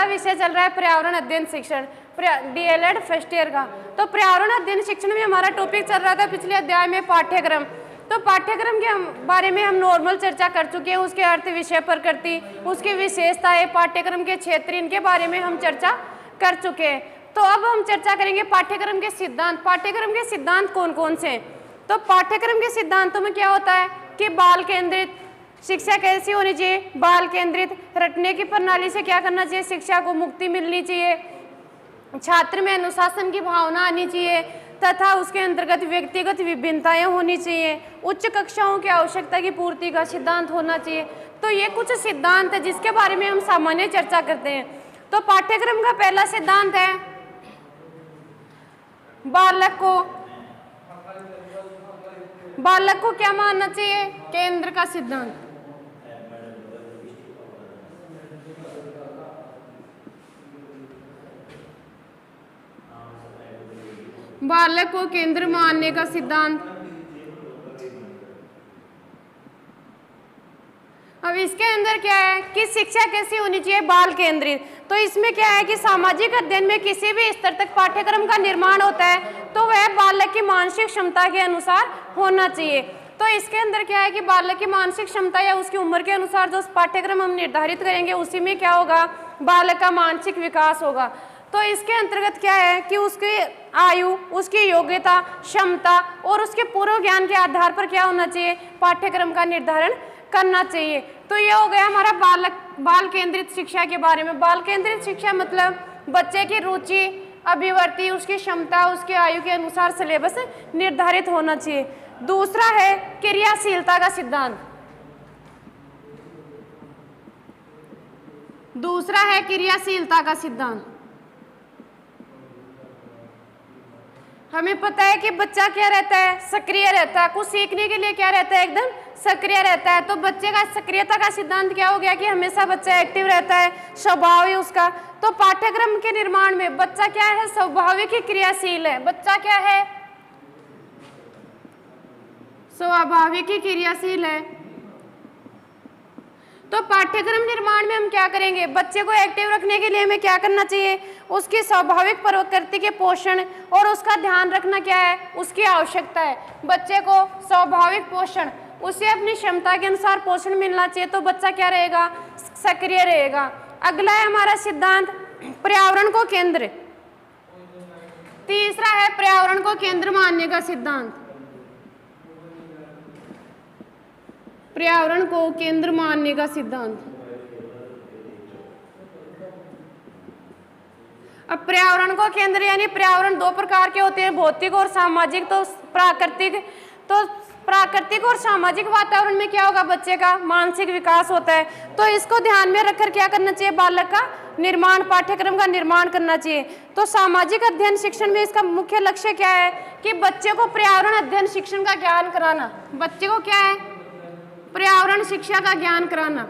विषय चल रहा है पर्यावरण अध्ययन शिक्षण, डीएलएड फर्स्ट ईयर का। तो पर्यावरण अध्ययन शिक्षण में हमारा टॉपिक चल रहा था पिछले अध्याय में पाठ्यक्रम। तो पाठ्यक्रम के बारे में हम नॉर्मल चर्चा कर चुके हैं, उसके अर्थ, विषय, प्रकृति, उसकी विशेषताएं, पाठ्यक्रम के क्षेत्र, इनके बारे में हम चर्चा कर चुके हैं। तो अब हम चर्चा करेंगे पाठ्यक्रम के सिद्धांत। पाठ्यक्रम के सिद्धांत कौन कौन से हैं? तो पाठ्यक्रम के सिद्धांतों में क्या होता है कि बाल केंद्रित शिक्षा कैसी होनी चाहिए, बाल केंद्रित, रटने की प्रणाली से क्या करना चाहिए, शिक्षा को मुक्ति मिलनी चाहिए, छात्र में अनुशासन की भावना आनी चाहिए तथा उसके अंतर्गत व्यक्तिगत विभिन्नताएं होनी चाहिए, उच्च कक्षाओं की आवश्यकता की पूर्ति का सिद्धांत होना चाहिए। तो ये कुछ सिद्धांत है जिसके बारे में हम सामान्य चर्चा करते हैं। तो पाठ्यक्रम का पहला सिद्धांत है बालक को क्या मानना चाहिए, केंद्र का सिद्धांत। बालक को केंद्र मानने का सिद्धांत। अब इसके अंदर क्या है कि शिक्षा कैसी होनी चाहिए, बाल केंद्रित। तो इसमें क्या है कि सामाजिक अध्ययन में किसी भी स्तर तक पाठ्यक्रम का निर्माण होता है तो वह बालक की मानसिक क्षमता के अनुसार होना चाहिए। तो इसके अंदर क्या है कि बालक की मानसिक क्षमता या उसकी उम्र के अनुसार जो पाठ्यक्रम हम निर्धारित करेंगे उसी में क्या होगा, बालक का मानसिक विकास होगा। तो इसके अंतर्गत क्या है कि उसकी आयु, उसकी योग्यता, क्षमता और उसके पूर्व ज्ञान के आधार पर क्या होना चाहिए, पाठ्यक्रम का निर्धारण करना चाहिए। तो ये हो गया हमारा बाल केंद्रित शिक्षा के बारे में। बाल केंद्रित शिक्षा मतलब बच्चे की रुचि, अभिवृत्ति, उसकी क्षमता, उसकी आयु के अनुसार सिलेबस निर्धारित होना चाहिए। दूसरा है क्रियाशीलता का सिद्धांत। दूसरा है क्रियाशीलता का सिद्धांत। हमें पता है कि बच्चा क्या रहता है, सक्रिय रहता है, कुछ सीखने के लिए क्या रहता है, एकदम सक्रिय रहता है। तो बच्चे का सक्रियता का सिद्धांत क्या हो गया कि हमेशा बच्चा एक्टिव रहता है, स्वभाव है उसका। तो पाठ्यक्रम के निर्माण में बच्चा क्या है, स्वाभाविक ही क्रियाशील है। बच्चा क्या है, स्वाभाविक ही क्रियाशील है। तो पाठ्यक्रम निर्माण में हम क्या करेंगे, बच्चे को एक्टिव रखने के लिए हमें क्या करना चाहिए, उसकी स्वाभाविक प्रकृति के पोषण और उसका ध्यान रखना क्या है, उसकी आवश्यकता है। बच्चे को स्वाभाविक पोषण, उसे अपनी क्षमता के अनुसार पोषण मिलना चाहिए तो बच्चा क्या रहेगा, सक्रिय रहेगा। अगला है हमारा सिद्धांत पर्यावरण को केंद्र। तीसरा है पर्यावरण को केंद्र मानने का सिद्धांत। पर्यावरण को केंद्र मानने का सिद्धांत। अब पर्यावरण को केंद्र यानी पर्यावरण दो प्रकार के होते हैं, भौतिक और सामाजिक। तो प्राकृतिक और सामाजिक वातावरण में क्या होगा, बच्चे का मानसिक विकास होता है। तो इसको ध्यान में रखकर क्या करना चाहिए, बालक का निर्माण, पाठ्यक्रम का निर्माण करना चाहिए। तो सामाजिक अध्ययन शिक्षण में इसका मुख्य लक्ष्य क्या है कि बच्चे को पर्यावरण अध्ययन शिक्षण का ज्ञान कराना। बच्चे को क्या है, पर्यावरण शिक्षा का ज्ञान कराना।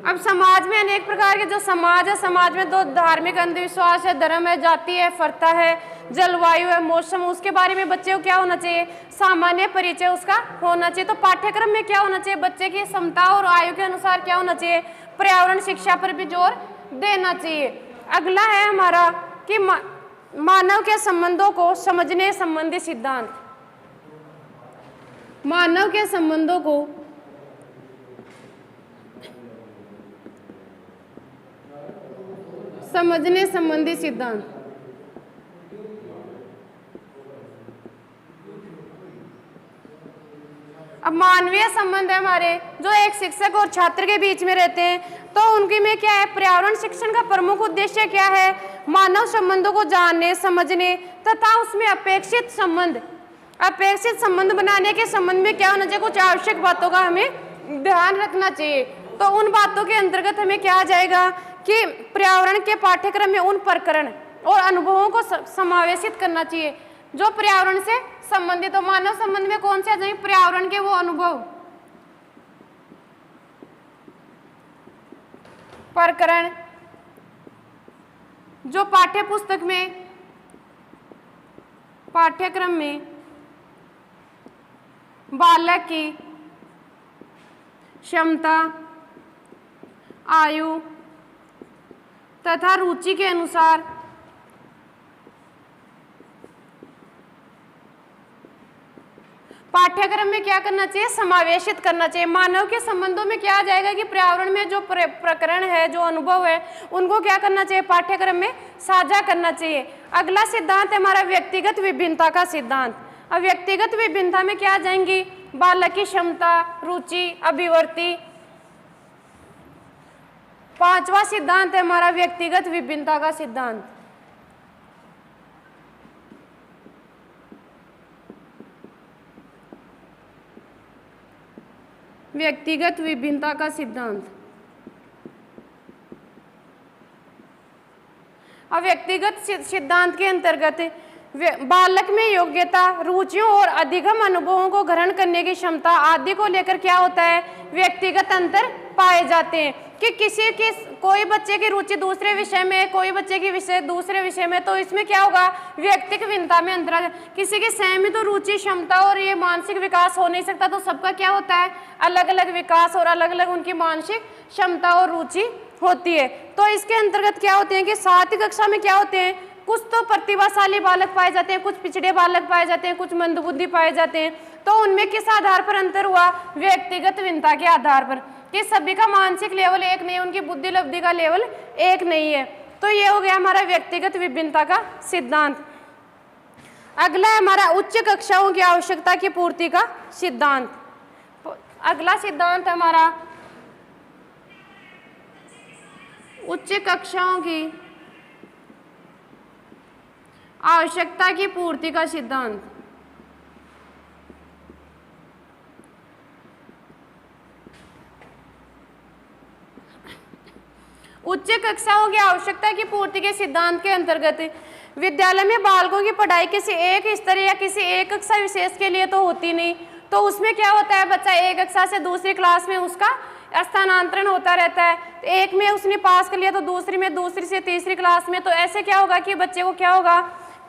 अब समाज में अनेक प्रकार के जो समाज है, समाज में दो धार्मिक अंधविश्वास है, धर्म है, जाति है, फरता है, जलवायु है, मौसम, उसके बारे में बच्चे को क्या होना चाहिए, सामान्य परिचय उसका होना चाहिए। तो पाठ्यक्रम में क्या होना चाहिए, बच्चे की क्षमता और आयु के अनुसार क्या होना चाहिए, पर्यावरण शिक्षा पर भी जोर देना चाहिए। अगला है हमारा कि मानव के संबंधों को समझने संबंधी सिद्धांत। मानव के संबंधों को समझने संबंधी सिद्धांत। अब मानवीय संबंध है हमारे, जो एक शिक्षक और छात्र के बीच में रहते हैं। तो उनकी में क्या है, पर्यावरण शिक्षण का प्रमुख उद्देश्य क्या है, मानव संबंधों को जानने, समझने तथा उसमें अपेक्षित संबंध बनाने के संबंध में क्या होना चाहिए, कुछ आवश्यक बातों का हमें ध्यान रखना चाहिए। तो उन बातों के अंतर्गत हमें क्या आ जाएगा कि पर्यावरण के पाठ्यक्रम में उन प्रकरण और अनुभवों को समावेशित करना चाहिए जो पर्यावरण से संबंधित हो। मानव संबंध में कौन से आ जाएंगे, पर्यावरण के वो अनुभव, प्रकरण जो पाठ्यक्रम में बालक की क्षमता, आयु तथा रुचि के अनुसार पाठ्यक्रम में क्या करना चाहिए, समावेशित करना चाहिए। मानव के संबंधों में क्या आ जाएगा कि पर्यावरण में जो प्रकरण है, जो अनुभव है, उनको क्या करना चाहिए, पाठ्यक्रम में साझा करना चाहिए। अगला सिद्धांत है हमारा व्यक्तिगत विभिन्नता का सिद्धांत। अब व्यक्तिगत विभिन्नता में क्या आ जाएंगी, बालक की क्षमता, रुचि, अभिवृत्ति। पांचवा सिद्धांत है हमारा व्यक्तिगत विभिन्नता का सिद्धांत। व्यक्तिगत विभिन्नता का सिद्धांत। अब व्यक्तिगत सिद्धांत के अंतर्गत बालक में योग्यता, रुचियों और अधिगम अनुभवों को ग्रहण करने की क्षमता आदि को लेकर क्या होता है, व्यक्तिगत अंतर पाए जाते हैं। कि किसी की कोई बच्चे की रुचि दूसरे विषय में, कोई बच्चे की विषय दूसरे विषय में, तो इसमें क्या होगा, व्यक्तिगत भिन्नता में अंतर आ जाए। किसी की सहमी तो रुचि, क्षमता और ये मानसिक विकास हो नहीं सकता, तो सबका क्या होता है, अलग अलग विकास और अलग अलग उनकी मानसिक क्षमता और रुचि होती है। तो इसके अंतर्गत क्या होते हैं कि 7वीं कक्षा में क्या होते हैं, कुछ तो प्रतिभाशाली बालक पाए जाते हैं, कुछ पिछड़े बालक पाए जाते हैं, कुछ मंदबुद्धि पाए जाते हैं। तो उनमें किस आधार पर अंतर हुआ, व्यक्तिगत भिन्नता के आधार पर, कि सभी का मानसिक लेवल एक नहीं, उनकी बुद्धि लब्धि का लेवल एक नहीं है। तो ये हो गया हमारा व्यक्तिगत विभिन्नता का सिद्धांत। अगला है हमारा उच्च कक्षाओं की आवश्यकता की पूर्ति का सिद्धांत। अगला सिद्धांत है हमारा उच्च कक्षाओं की आवश्यकता की पूर्ति का सिद्धांत। उच्च कक्षाओं की आवश्यकता की पूर्ति के सिद्धांत के अंतर्गत विद्यालय में बालकों की पढ़ाई किसी एक स्तर या किसी एक कक्षा विशेष के लिए तो होती नहीं, तो उसमें क्या होता है, बच्चा एक कक्षा से दूसरी क्लास में उसका स्थानांतरण होता रहता है। तो एक में उसने पास कर लिया तो दूसरी में, दूसरी से तीसरी क्लास में, तो ऐसे क्या होगा कि बच्चे को क्या होगा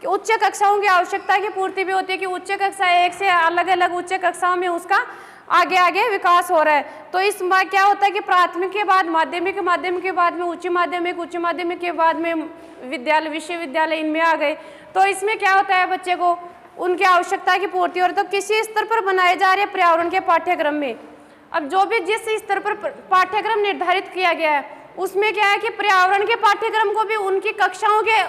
कि उच्च कक्षाओं की आवश्यकता की पूर्ति भी होती है, कि उच्च कक्षा एक से अलग अलग उच्च कक्षाओं में उसका आगे आगे विकास हो रहा है। तो इस बार क्या होता है कि प्राथमिक के बाद माध्यमिक, माध्यमिक के बाद में उच्च माध्यमिक, उच्च माध्यमिक के बाद में विद्यालय, विश्वविद्यालय, इनमें आ गए। तो इसमें क्या होता है, बच्चे को उनकी आवश्यकता की पूर्ति हो रही है। तो किसी स्तर पर बनाए जा रहे पर्यावरण के पाठ्यक्रम में, अब जो भी जिस स्तर पर पाठ्यक्रम निर्धारित किया गया है उसमें क्या है कि पर्यावरण के पाठ्यक्रम को भी उनकी कक्षाओं के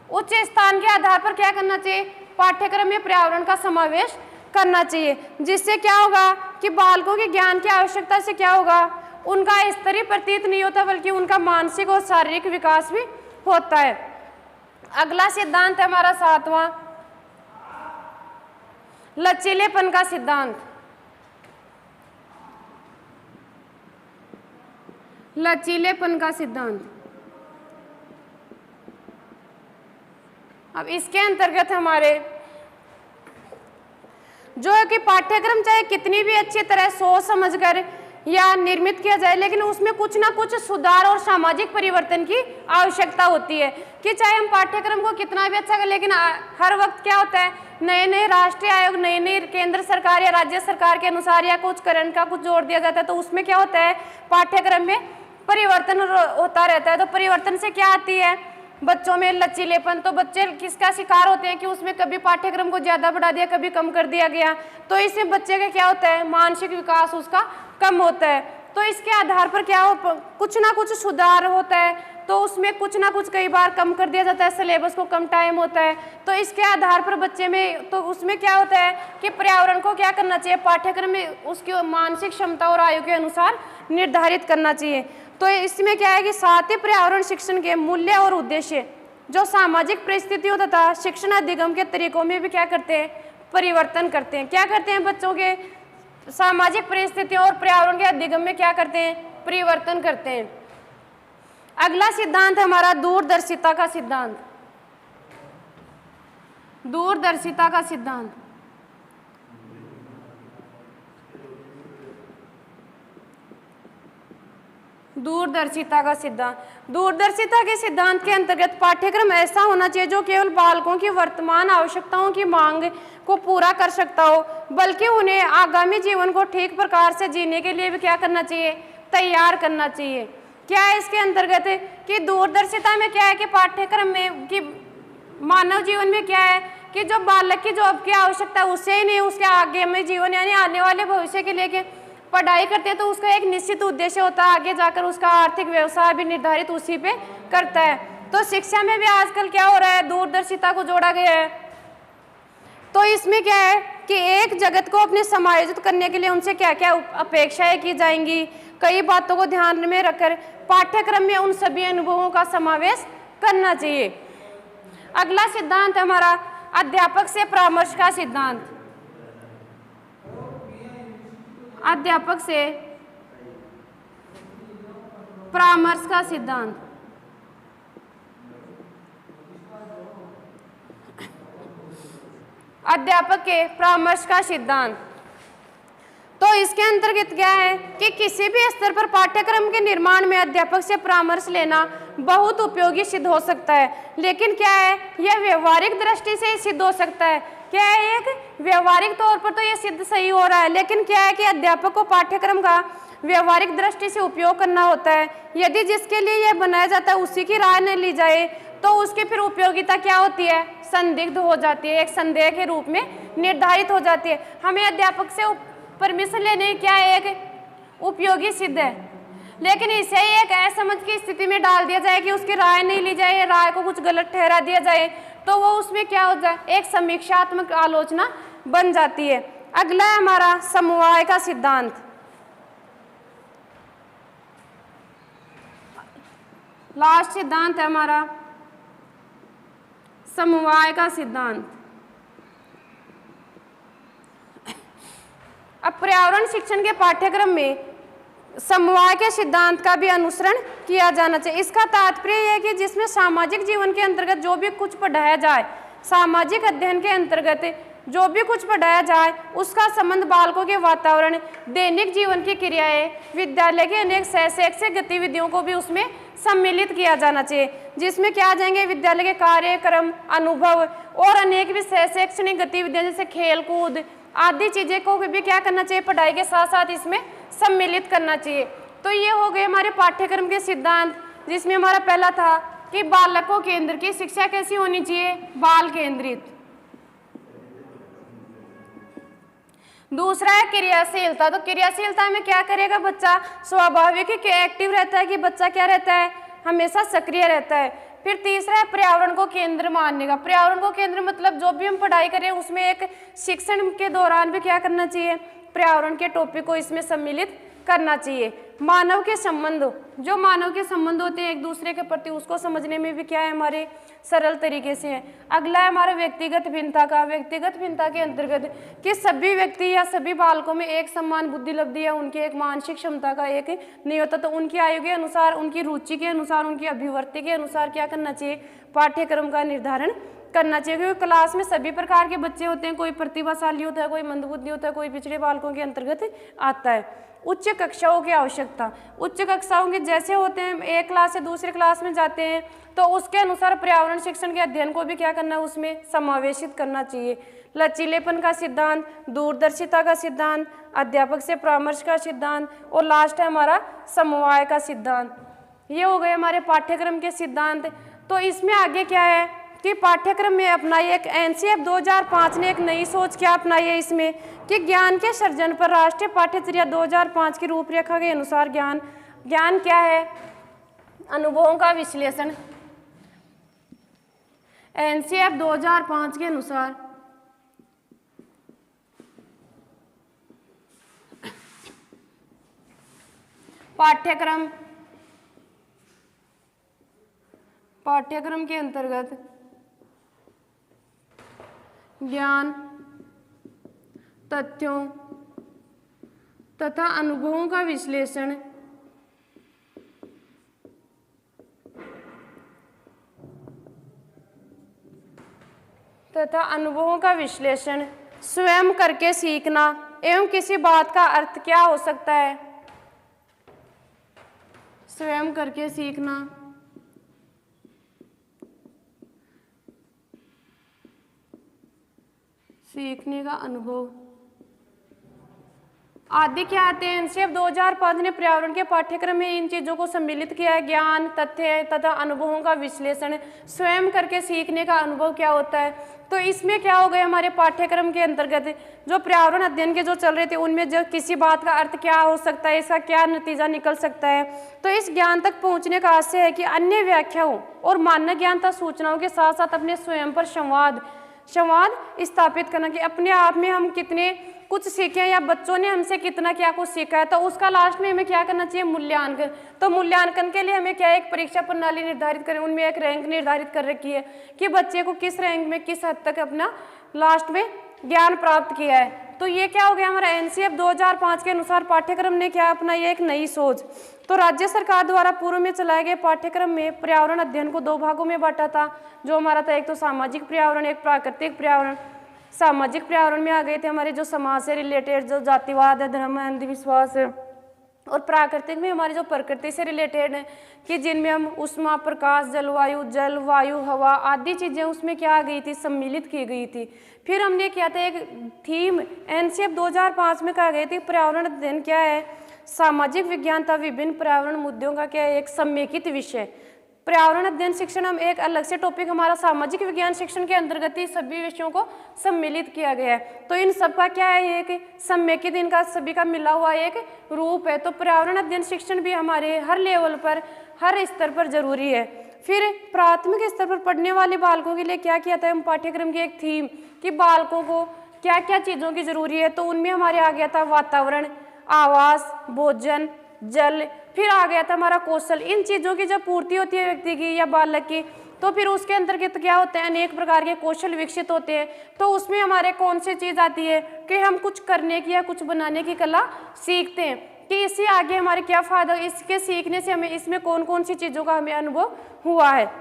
उच्च स्थान के आधार पर क्या करना चाहिए, पाठ्यक्रम में पर्यावरण का समावेश करना चाहिए। जिससे क्या होगा कि बालकों के ज्ञान की आवश्यकता से क्या होगा, उनका स्तरीय प्रतीत नहीं होता बल्कि उनका मानसिक और शारीरिक विकास भी होता है। अगला सिद्धांत है हमारा 7वां, लचीलेपन का सिद्धांत। लचीलेपन का सिद्धांत। अब इसके अंतर्गत हमारे जो है कि पाठ्यक्रम चाहे कितनी भी अच्छी तरह सोच समझकर या निर्मित किया जाए, लेकिन उसमें कुछ ना कुछ सुधार और सामाजिक परिवर्तन की आवश्यकता होती है। कि चाहे हम पाठ्यक्रम को कितना भी अच्छा करें, लेकिन हर वक्त क्या होता है, नए नए राष्ट्रीय आयोग, नई नई केंद्र सरकार या राज्य सरकार के अनुसार या कुछ करण का कुछ जोड़ दिया जाता है, तो उसमें क्या होता है, पाठ्यक्रम में परिवर्तन होता रहता है। तो परिवर्तन से क्या आती है, बच्चों में लचीलेपन। तो बच्चे किसका शिकार होते हैं कि उसमें कभी पाठ्यक्रम को ज़्यादा बढ़ा दिया, कभी कम कर दिया गया, तो इससे बच्चे का क्या होता है, मानसिक विकास उसका कम होता है। तो इसके आधार पर क्या हो, कुछ ना कुछ सुधार होता है, तो उसमें कुछ ना कुछ कई बार कम कर दिया जाता है, सिलेबस को कम टाइम होता है। तो इसके आधार पर बच्चे में, तो उसमें क्या होता है कि पर्यावरण को क्या करना चाहिए, पाठ्यक्रम में उसकी मानसिक क्षमता और आयु के अनुसार निर्धारित करना चाहिए। तो इसमें क्या है कि साथ ही पर्यावरण शिक्षण के मूल्य और उद्देश्य जो सामाजिक परिस्थितियों तथा शिक्षण अधिगम के तरीकों में भी क्या करते हैं, परिवर्तन करते हैं। क्या करते हैं, बच्चों के सामाजिक परिस्थितियों और पर्यावरण के अधिगम में क्या करते हैं, परिवर्तन करते हैं। अगला सिद्धांत है हमारा दूरदर्शिता का सिद्धांत। दूरदर्शिता का सिद्धांत। दूरदर्शिता का सिद्धांत। दूरदर्शिता के सिद्धांत के अंतर्गत पाठ्यक्रम ऐसा होना चाहिए जो केवल बालकों की वर्तमान आवश्यकताओं की मांग को पूरा कर सकता हो, बल्कि उन्हें आगामी जीवन को ठीक प्रकार से जीने के लिए भी क्या करना चाहिए, तैयार करना चाहिए। क्या है इसके अंतर्गत कि दूरदर्शिता में क्या है कि पाठ्यक्रम में कि मानव जीवन में क्या है कि जो बालक की जॉब की आवश्यकता है उससे ही नहीं, उसके आगे में जीवन यानी आने वाले भविष्य के लेके पढ़ाई करते हैं तो उसका एक निश्चित उद्देश्य होता है, आगे जाकर उसका आर्थिक व्यवसाय भी निर्धारित उसी पे करता है। तो शिक्षा में भी आजकल क्या हो रहा है, दूरदर्शिता को जोड़ा गया है। तो इसमें क्या है कि एक जगत को अपने समायोजित करने के लिए उनसे क्या क्या अपेक्षाएं की जाएंगी, कई बातों को ध्यान में रखकर पाठ्यक्रम में उन सभी अनुभवों का समावेश करना चाहिए। अगला सिद्धांत हमारा अध्यापक से परामर्श का सिद्धांत। अध्यापक से परामर्श का सिद्धांत। अध्यापक के परामर्श का सिद्धांत। तो इसके अंतर्गत क्या है कि किसी भी स्तर पर पाठ्यक्रम के निर्माण में अध्यापक से परामर्श लेना बहुत उपयोगी सिद्ध हो सकता है। लेकिन क्या है, यह व्यवहारिक दृष्टि से सिद्ध हो सकता है। क्या है, एक व्यवहारिक तौर पर तो यह सिद्ध सही हो रहा है, लेकिन क्या है कि अध्यापक को पाठ्यक्रम का व्यवहारिक दृष्टि से उपयोग करना होता है। यदि जिसके लिए यह बनाया जाता है उसी की राय न ली जाए तो उसकी फिर उपयोगिता क्या होती है, संदिग्ध हो जाती है, एक संदेह के रूप में निर्धारित हो जाती है। हमें अध्यापक से परमिशन लेने क्या एक उपयोगी सिद्ध है, लेकिन इसे एक असमझ की स्थिति में डाल दिया जाए कि उसकी राय नहीं ली जाए, राय को कुछ गलत ठहरा दिया जाए तो वो उसमें क्या हो जाए, एक समीक्षात्मक आलोचना बन जाती है। अगला है हमारा समवाय का सिद्धांत। लास्ट सिद्धांत है हमारा समवाय का सिद्धांत। अब पर्यावरण शिक्षण के पाठ्यक्रम में समवाय के सिद्धांत का भी अनुसरण किया जाना चाहिए। इसका तात्पर्य यह है कि जिसमें सामाजिक जीवन के अंतर्गत जो भी कुछ पढ़ाया जाए, सामाजिक अध्ययन के अंतर्गत जो भी कुछ पढ़ाया जाए उसका संबंध बालकों के वातावरण, दैनिक जीवन की क्रियाएं, विद्यालय के अनेक शैक्षिक गतिविधियों को भी उसमें सम्मिलित किया जाना चाहिए, जिसमें क्या आ जाएंगे विद्यालय के कार्यक्रम, अनुभव और अनेक भी शैक्षणिक गतिविधियां जैसे खेल कूद आदि चीजें को भी क्या करना चाहिए, पढ़ाई के साथ साथ इसमें सम्मिलित करना चाहिए। तो ये हो गए हमारे पाठ्यक्रम के सिद्धांत, जिसमें हमारा पहला था कि बालकों केंद्र की शिक्षा कैसी होनी चाहिए, बाल केंद्रित। दूसरा है क्रियाशीलता। तो क्रियाशीलता में क्या करेगा बच्चा, स्वाभाविक एक्टिव रहता है कि बच्चा क्या रहता है, हमेशा सक्रिय रहता है। फिर तीसरा है पर्यावरण को केंद्र मानने का। पर्यावरण को केंद्र मतलब जो भी हम पढ़ाई करें उसमें एक शिक्षण के दौरान भी क्या करना चाहिए, पर्यावरण के टॉपिक को इसमें सम्मिलित करना चाहिए। मानव के संबंध, जो मानव के संबंध होते हैं एक दूसरे के प्रति, उसको समझने में भी क्या है हमारे सरल तरीके से है। अगला है हमारा व्यक्तिगत भिन्नता का। व्यक्तिगत भिन्नता के अंतर्गत कि सभी व्यक्ति या सभी बालकों में एक समान बुद्धि लब्धि या उनकी एक मानसिक क्षमता का एक नहीं होता, तो उनकी आयु के अनुसार, उनकी रुचि के अनुसार, उनकी अभिवृत्ति के अनुसार क्या करना चाहिए, पाठ्यक्रम का निर्धारण करना चाहिए। क्योंकि क्लास में सभी प्रकार के बच्चे होते हैं, कोई प्रतिभाशाली होता है, कोई मंदबुद्धि होता है, कोई पिछड़े बालकों के अंतर्गत आता है। उच्च कक्षाओं की आवश्यकता। उच्च कक्षाओं के जैसे होते हैं, एक क्लास से दूसरे क्लास में जाते हैं तो उसके अनुसार पर्यावरण शिक्षण के अध्ययन को भी क्या करना है, उसमें समावेशित करना चाहिए। लचीलेपन का सिद्धांत, दूरदर्शिता का सिद्धांत, अध्यापक से परामर्श का सिद्धांत और लास्ट है हमारा समवाय का सिद्धांत। ये हो गए हमारे पाठ्यक्रम के सिद्धांत। तो इसमें आगे क्या है कि पाठ्यक्रम में अपनाई एक एनसीएफ 2005 ने एक नई सोच क्या अपनाई है इसमें कि ज्ञान के सृजन पर राष्ट्रीय पाठ्यचर्या 2005 की रूपरेखा के अनुसार ज्ञान क्या है, अनुभवों का विश्लेषण। एनसीएफ 2005 के अनुसार पाठ्यक्रम के अंतर्गत ज्ञान, तथ्यों तथा अनुभवों का विश्लेषण स्वयं करके सीखना एवं किसी बात का अर्थ क्या हो सकता है, स्वयं करके सीखना, सीखने का अनुभव आदि क्या आते हैं? एनसीएफ 2005 ने पर्यावरण के पाठ्यक्रम में इन चीज़ों को सम्मिलित किया है। ज्ञान, तथ्य तथा अनुभवों का विश्लेषण, स्वयं करके सीखने का अनुभव क्या होता है। तो इसमें क्या हो गया, हमारे पाठ्यक्रम के अंतर्गत जो पर्यावरण अध्ययन के जो चल रहे थे उनमें जो किसी बात का अर्थ क्या हो सकता है, इसका क्या नतीजा निकल सकता है। तो इस ज्ञान तक पहुँचने का आशय है कि अन्य व्याख्याओं और मानक ज्ञान तथा सूचनाओं के साथ साथ अपने स्वयं पर संवाद स्थापित करना कि अपने आप में हम कितने कुछ सीखे या बच्चों ने हमसे कितना क्या कुछ सीखा है। तो उसका लास्ट में हमें क्या करना चाहिए? मूल्यांकन। तो मूल्यांकन के लिए हमें क्या एक परीक्षा प्रणाली निर्धारित करें, उनमें एक रैंक निर्धारित कर रखी है कि बच्चे को किस रैंक में किस हद तक अपना लास्ट में ज्ञान प्राप्त किया है। तो ये क्या हो गया हमारा एनसीएफ 2005 के अनुसार पाठ्यक्रम ने क्या अपनाई एक नई सोच। तो राज्य सरकार द्वारा पूर्व में चलाए गए पाठ्यक्रम में पर्यावरण अध्ययन को 2 भागों में बांटा था, जो हमारा था एक तो सामाजिक पर्यावरण, एक प्राकृतिक पर्यावरण। सामाजिक पर्यावरण में आ गए थे हमारे जो समाज से रिलेटेड जो जातिवाद है, धर्म है, अंधविश्वास है, और प्राकृतिक में हमारे जो प्रकृति से रिलेटेड है कि जिनमें हम उष्मा, प्रकाश, जलवायु, जल, वायु, हवा आदि चीज़ें उसमें क्या आ गई थी? सम्मिलित की गई थी। फिर हमने क्या था एक थीम एनसीएफ 2005 में कहा गई थी पर्यावरण अध्ययन क्या है? सामाजिक विज्ञान तथा विभिन्न पर्यावरण मुद्दों का क्या है? एक समेकित विषय। पर्यावरण अध्ययन शिक्षण हम एक अलग से टॉपिक हमारा सामाजिक विज्ञान शिक्षण के अंतर्गत ही सभी विषयों को सम्मिलित किया गया है। तो इन सब का क्या है? एक समेकित, इनका सभी का मिला हुआ एक रूप है। तो पर्यावरण अध्ययन शिक्षण भी हमारे हर लेवल पर, हर स्तर पर जरूरी है। फिर प्राथमिक स्तर पर पढ़ने वाले बालकों के लिए क्या किया था हम पाठ्यक्रम की एक थीम कि बालकों को क्या क्या चीज़ों की जरूरी है। तो उनमें हमारे आ गया था वातावरण, आवास, भोजन, जल, फिर आ गया था हमारा कौशल। इन चीज़ों की जब पूर्ति होती है व्यक्ति की या बालक की, तो फिर उसके अंतर्गत क्या होते हैं? अनेक प्रकार के कौशल विकसित होते हैं। तो उसमें हमारे कौन सी चीज़ आती है कि हम कुछ करने की या कुछ बनाने की कला सीखते हैं कि इससे आगे हमारे क्या फ़ायदा, इसके सीखने से हमें इसमें कौन कौन सी चीज़ों का हमें अनुभव हुआ है।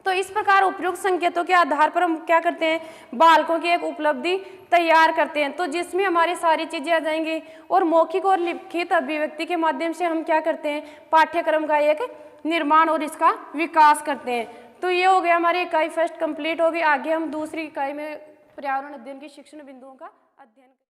तो इस प्रकार उपयुक्त संकेतों के आधार पर हम क्या करते हैं? बालकों की एक उपलब्धि तैयार करते हैं, तो जिसमें हमारी सारी चीज़ें आ जाएंगी और मौखिक और लिखित अभिव्यक्ति के माध्यम से हम क्या करते हैं? पाठ्यक्रम का एक निर्माण और इसका विकास करते हैं। तो ये हो गया हमारी इकाई फर्स्ट कंप्लीट होगी। आगे हम दूसरी इकाई में पर्यावरण अध्ययन के शिक्षण बिंदुओं का अध्ययन